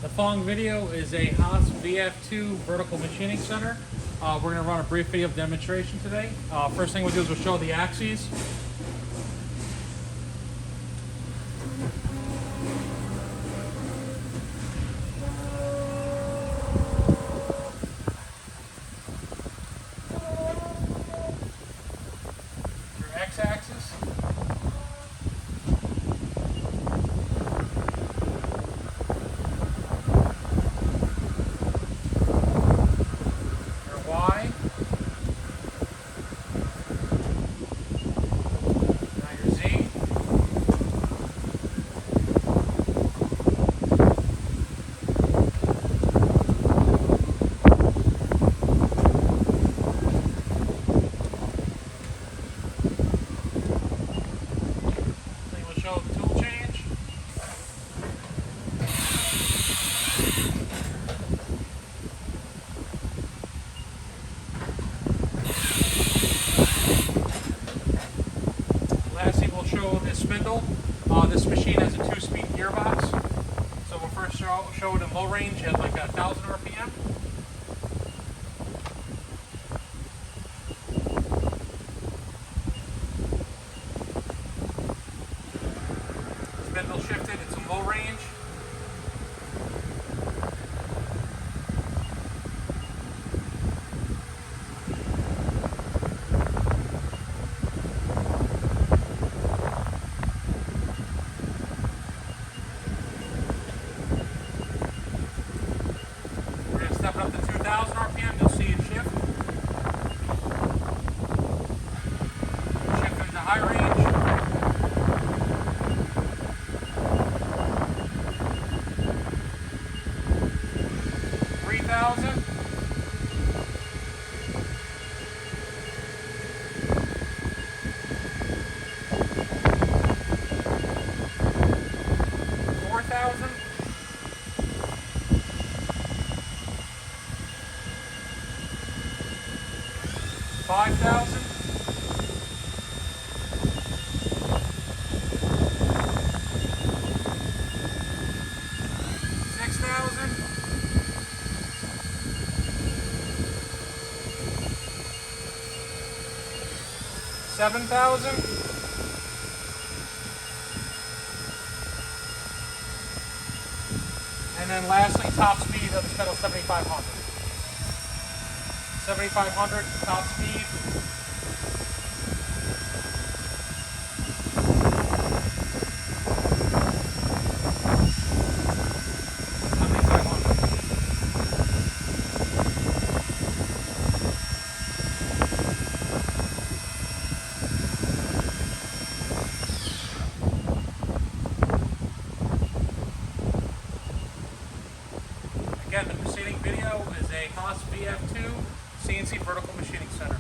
The following video is a HAAS VF-2 vertical machining center. We're going to run a brief video of demonstration today. First thing we'll do is we'll show the axes. Your x-axis. Show the tool change. Lastly, we'll show this spindle. This machine has a 2-speed gearbox. So we'll first show it in low range at like 1,000 RPM. Spindle shifted, it's in low range. We're going to step it up to 2,000 RPM, you'll see it shift. Shift into high range. 3,000. 4,000. 5,000. 6,000. 7,000. And then lastly, top speed of this pedal, 7,500. 7,500 top speed. Again, the preceding video is a HAAS VF-2 CNC vertical machining center.